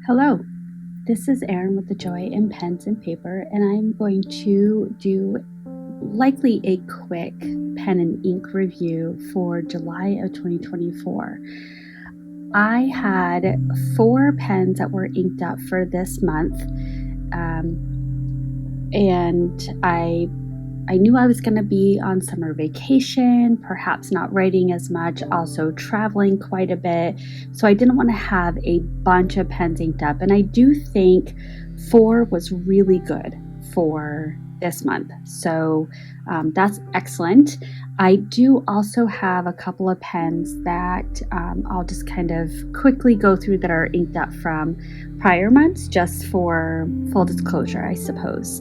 Hello, this is Erin with the Joy in Pens and Paper, and I'm going to do likely a quick pen and ink review for July of 2024. I had 4 pens that were inked up for this month, and I knew I was going to be on summer vacation, perhaps not writing as much, also traveling quite a bit. So I didn't want to have a bunch of pens inked up. And I do think 4 was really good for this month. So that's excellent. I do also have a couple of pens that I'll just kind of quickly go through that are inked up from prior months, just for full disclosure, I suppose.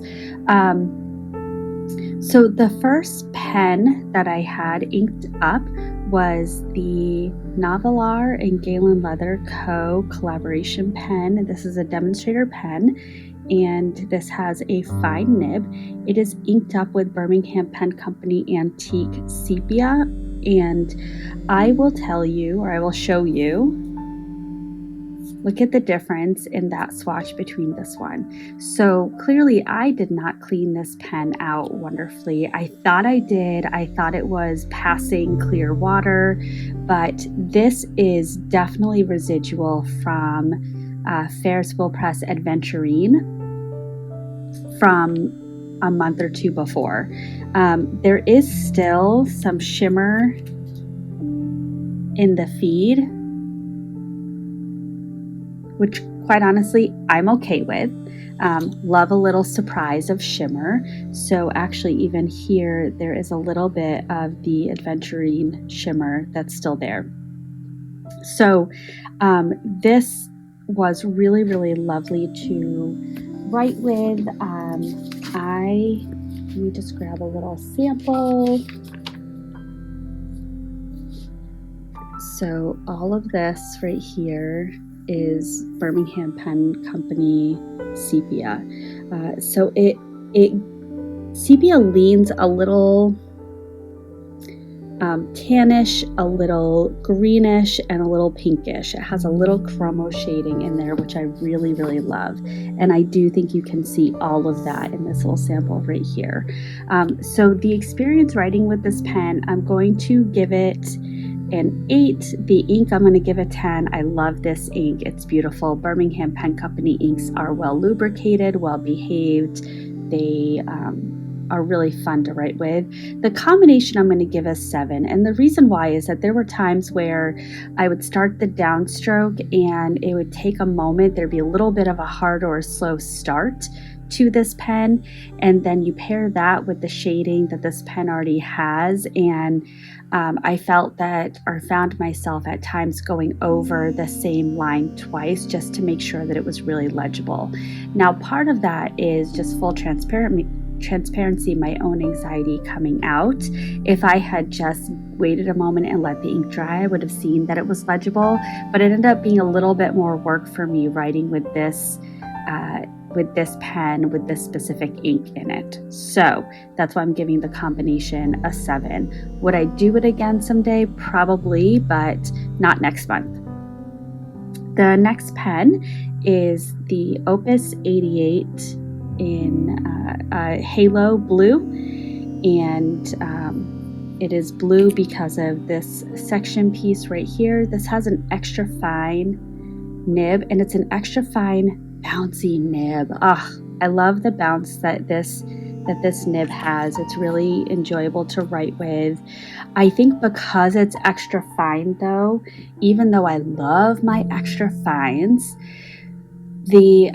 So the first pen that I had inked up was the Narwhal and Galen Leather Co. collaboration pen. This is a demonstrator pen, and this has a fine nib. It is inked up with Birmingham Pen Company Antique Sepia, and I will tell you, or I will show you, look at the difference in that swatch between this one. So clearly I did not clean this pen out wonderfully. I thought I did. I thought it was passing clear water, but this is definitely residual from Ferris Wheel Press Adventurine from a month or two before. There is still some shimmer in the feed, which quite honestly, I'm okay with. Love a little surprise of shimmer. So actually even here, there is a little bit of the Adventurine shimmer that's still there. So this was really, really lovely to write with. Let me just grab a little sample. So all of this right here is Birmingham Pen Company sepia. So it sepia leans a little tannish, a little greenish, and a little pinkish. It has a little chromo shading in there, which I really, really love. And I do think you can see all of that in this little sample right here. So the experience writing with this pen, I'm going to give it an 8. The ink, I'm going to give a 10. I love this ink. It's beautiful. Birmingham Pen Company inks are well lubricated, well behaved. They are really fun to write with. The combination I'm going to give a 7. And the reason why is that there were times where I would start the downstroke and it would take a moment. There'd be a little bit of a hard or a slow start to this pen. And then you pair that with the shading that this pen already has. And I felt that, or found myself at times going over the same line twice just to make sure that it was really legible. Now, part of that is just full transparency, my own anxiety coming out. If I had just waited a moment and let the ink dry, I would have seen that it was legible, but it ended up being a little bit more work for me writing with this pen with this specific ink in it. So that's why I'm giving the combination a 7. Would I do it again someday? Probably, but not next month. The next pen is the Opus 88 in Halo Blue, and it is blue because of this section piece right here. This has an extra fine nib, and it's an extra fine bouncy nib. I love the bounce that this nib has. It's really enjoyable to write with. I think because it's extra fine though, even though I love my extra fines, the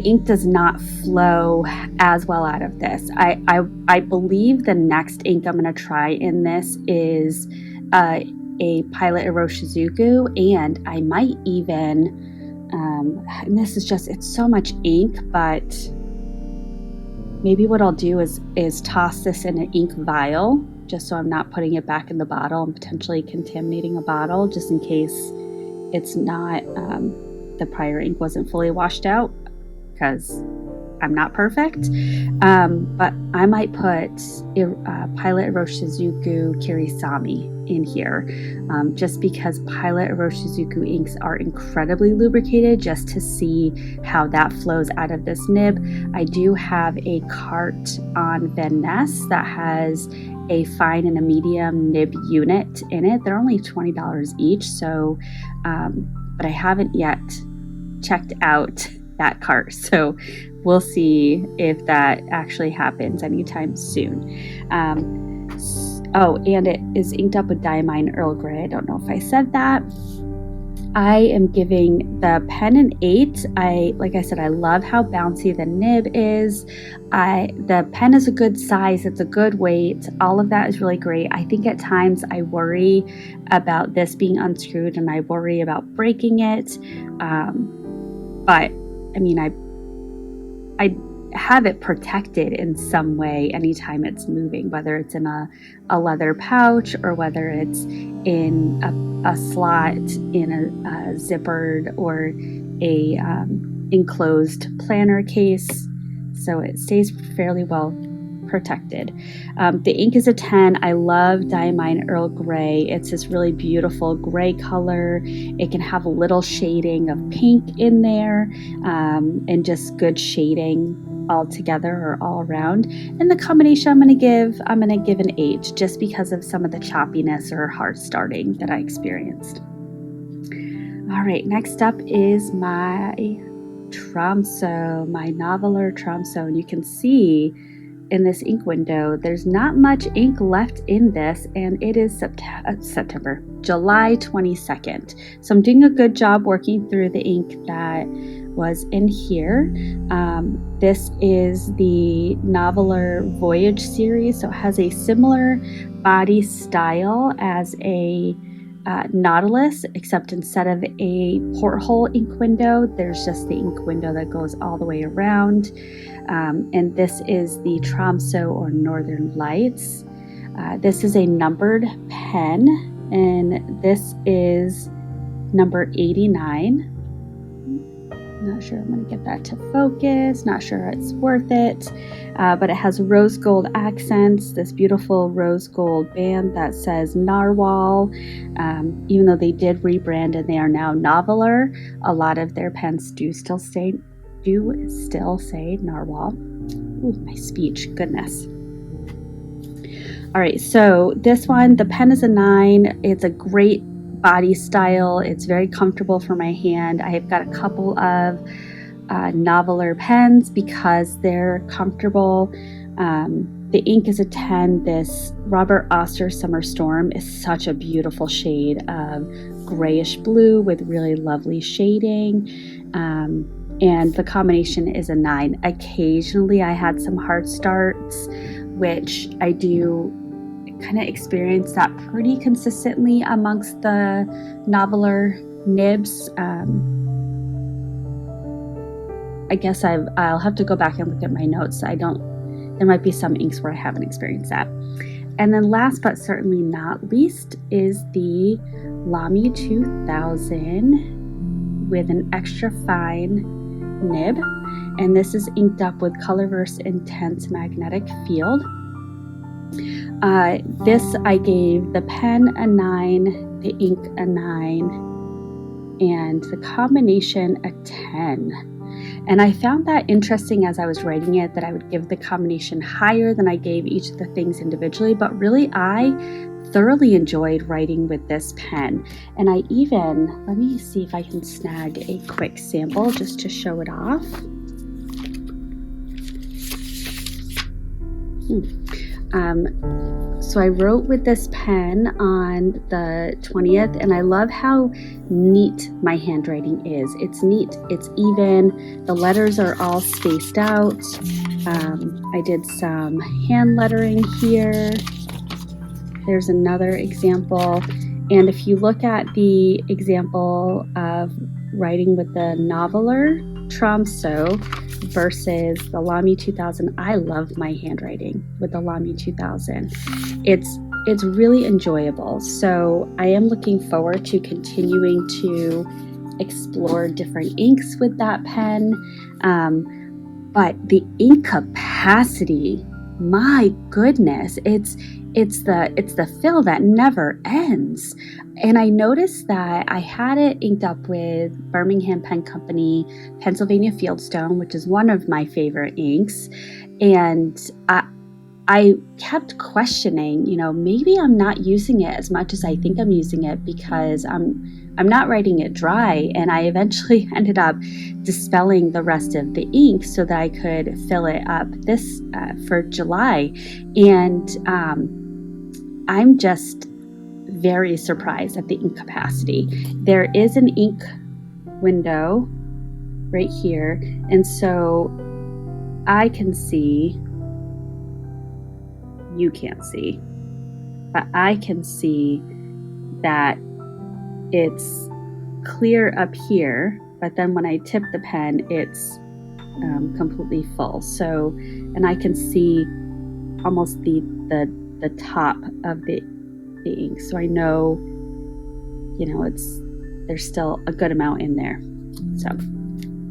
ink does not flow as well out of this. I believe the next ink I'm going to try in this is a Pilot Iroshizuku, and I might even and this is just, it's so much ink, but maybe what I'll do is toss this in an ink vial, just so I'm not putting it back in the bottle and potentially contaminating a bottle, just in case it's not, the prior ink wasn't fully washed out, because I'm not perfect, but I might put Pilot Iroshizuku Kirisami in here, just because Pilot Iroshizuku inks are incredibly lubricated, just to see how that flows out of this nib. I do have a cart on Van Ness that has a fine and a medium nib unit in it. They're only $20 each, so but I haven't yet checked out that cart, so we'll see if that actually happens anytime soon. Oh, and it is inked up with Diamine Earl Grey. I don't know if I said that. I am giving the pen an 8. Like I said, I love how bouncy the nib is. The pen is a good size. It's a good weight. All of that is really great. I think at times I worry about this being unscrewed and I worry about breaking it. But I mean, I have it protected in some way anytime it's moving, whether it's in a leather pouch or whether it's in a slot in a zippered or a enclosed planner case, so it stays fairly well protected. The ink is a 10. I love Diamine Earl Grey. It's this really beautiful gray color. It can have a little shading of pink in there, and just good shading all together or all around. And the combination I'm gonna give an 8, just because of some of the choppiness or hard starting that I experienced. All right, next up is my Tromso, my Narwhal Tromso, and you can see in this ink window there's not much ink left in this, and it is July 22nd. So I'm doing a good job working through the ink that was in here. This is the Narwhal Voyage series, so it has a similar body style as a Nautilus, except instead of a porthole ink window, there's just the ink window that goes all the way around. And this is the Tromso or Northern Lights. This is a numbered pen, and this is number 89. Not sure I'm going to get that to focus, not sure it's worth it, but it has rose gold accents, this beautiful rose gold band that says Narwhal. Even though they did rebrand and they are now Narwhal, a lot of their pens do still say Narwhal. Ooh, my speech, goodness. All right, so this one, the pen is a 9. It's a great body style. It's very comfortable for my hand. I have got a couple of Narwhal pens because they're comfortable. The ink is a 10. This Robert Oster Summer Storm is such a beautiful shade of grayish blue with really lovely shading. And the combination is a 9. Occasionally I had some hard starts, which I do kind of experience that pretty consistently amongst the Narwhal nibs. I guess I'll have to go back and look at my notes. There might be some inks where I haven't experienced that. And then last but certainly not least is the Lamy 2000 with an extra fine nib. And this is inked up with Colorverse Intense Magnetic Field. This I gave the pen a 9, the ink a 9, and the combination a 10. And I found that interesting as I was writing it, that I would give the combination higher than I gave each of the things individually, but really I thoroughly enjoyed writing with this pen. And I even, let me see if I can snag a quick sample just to show it off. So I wrote with this pen on the 20th, and I love how neat my handwriting is. It's neat, it's even, the letters are all spaced out. I did some hand lettering here. There's another example. And if you look at the example of writing with the Narwhal Tromso versus the Lamy 2000, I love my handwriting with the Lamy 2000. It's really enjoyable. So I am looking forward to continuing to explore different inks with that pen. but the ink capacity, my goodness, it's the fill that never ends. And I noticed that I had it inked up with Birmingham Pen Company Pennsylvania Fieldstone, which is one of my favorite inks. And I kept questioning, maybe I'm not using it as much as I think I'm using it because I'm not writing it dry. And I eventually ended up dispelling the rest of the ink so that I could fill it up this for July. And I'm just very surprised at the ink capacity. There is an ink window right here, and so I can see, you can't see, but I can see that it's clear up here, but then when I tip the pen, it's completely full. So, and I can see almost the top of the ink. So I know, there's still a good amount in there. So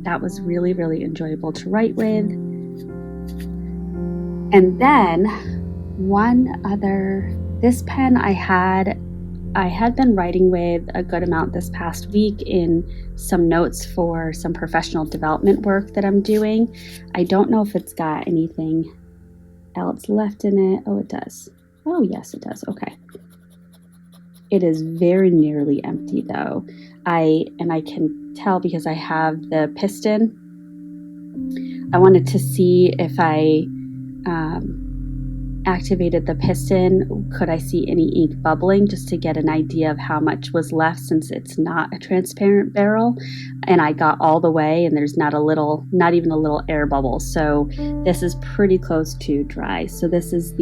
that was really, really enjoyable to write with. And then this pen I had been writing with a good amount this past week in some notes for some professional development work that I'm doing. I don't know if it's got anything else left in it. Oh, it does. Oh, yes, it does. Okay. It is very nearly empty though. I can tell because I have the piston. I wanted to see if I activated the piston, could I see any ink bubbling, just to get an idea of how much was left, since it's not a transparent barrel. And I got all the way and there's not even a little air bubble. So this is pretty close to dry. So this is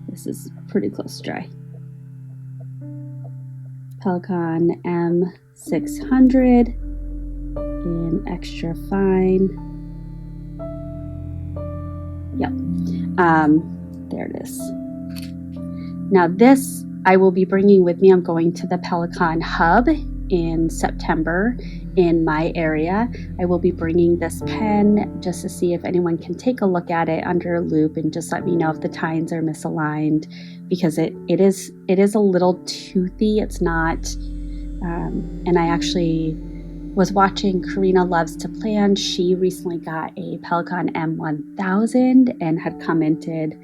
this is pretty close to dry. Pelikan M600 in extra fine. Yep. There it is. Now this I will be bringing with me. I'm going to the Pelikan Hub in September in my area. I will be bringing this pen just to see if anyone can take a look at it under a loop and just let me know if the tines are misaligned, because it is a little toothy. It's not, and I actually was watching Karina Loves to Plan. She recently got a Pelikan M1000 and had commented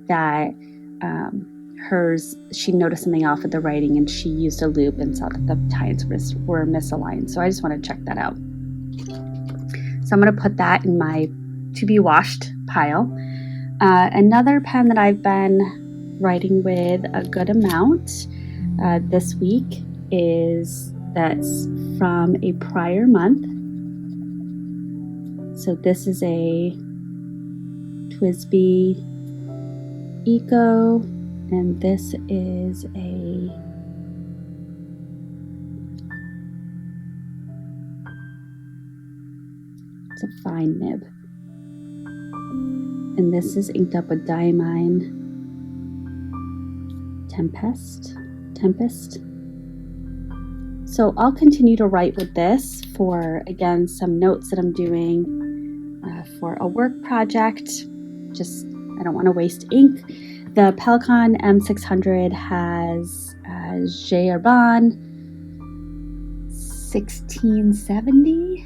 that she noticed something off with the writing, and she used a loop and saw that the tines were misaligned. So I just want to check that out. So I'm going to put that in my to be washed pile. Another pen that I've been writing with a good amount this week that's from a prior month. So this is a TWSBI Eco, and this is it's a fine nib. And this is inked up with Diamine Tempest. So I'll continue to write with this for, again, some notes that I'm doing for a work project. Just, I don't want to waste ink. The Pelikan M600 has J. Urban 1670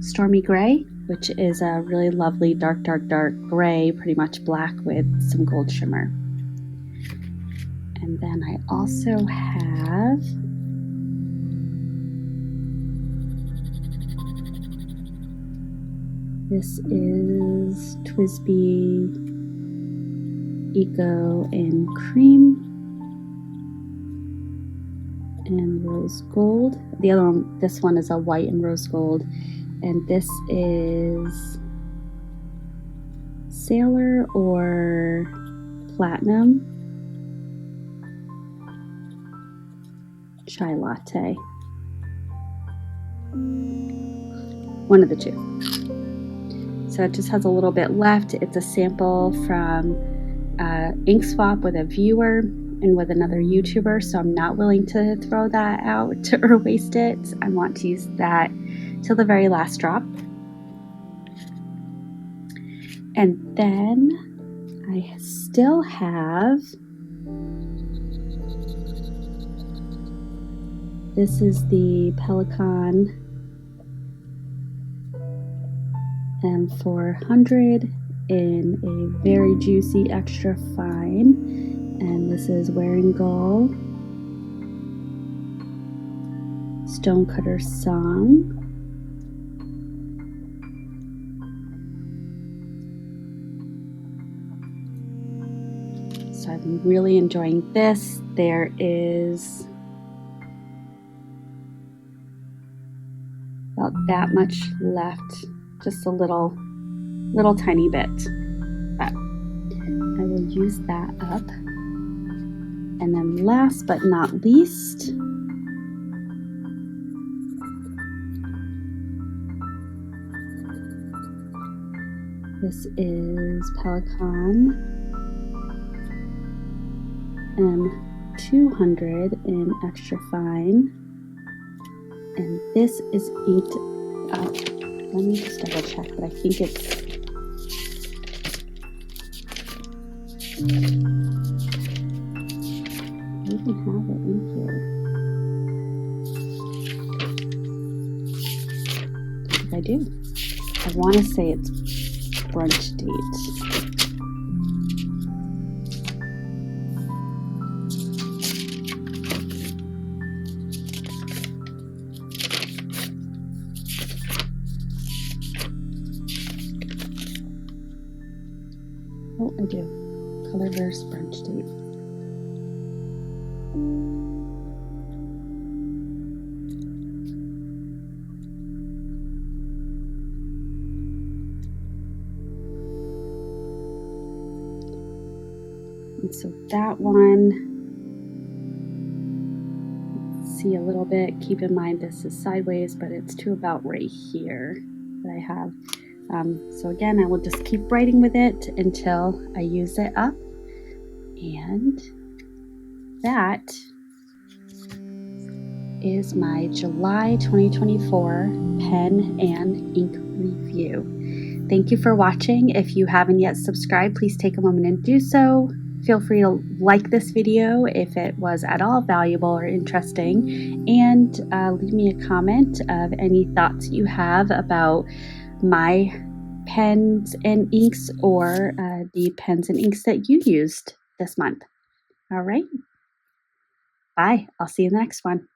Stormy Gray, which is a really lovely dark gray, pretty much black with some gold shimmer. And then I also have this is TWSBI Eco in cream and rose gold. The other one, this one is a white and rose gold, and this is Sailor or Platinum Chai Latte. One of the two. So it just has a little bit left. It's a sample from ink swap with a viewer and with another YouTuber, so I'm not willing to throw that out or waste it. I want to use that till the very last drop. And then I still have, this is the Pelican M400 in a very juicy extra fine, and this is Wearing Gull Stonecutter Song. So I'm really enjoying this. There is about that much left, just a little tiny bit, but I will use that up. And then last but not least, this is Pelican M200 in extra fine, and this is inked up. Let me just double check, but I think it's I even have it in here. I do. I want to say it's brunch date. Oh, I do. Colorverse brunch date. And so that one, see a little bit. Keep in mind this is sideways, but it's to about right here that I have. So again, I will just keep writing with it until I use it up. And that is my July 2024 pen and ink review. Thank you for watching. If you haven't yet subscribed, please take a moment and do so. Feel free to like this video if it was at all valuable or interesting, and leave me a comment of any thoughts you have about my pens and inks, or the pens and inks that you used this month. All right. Bye. I'll see you in the next one.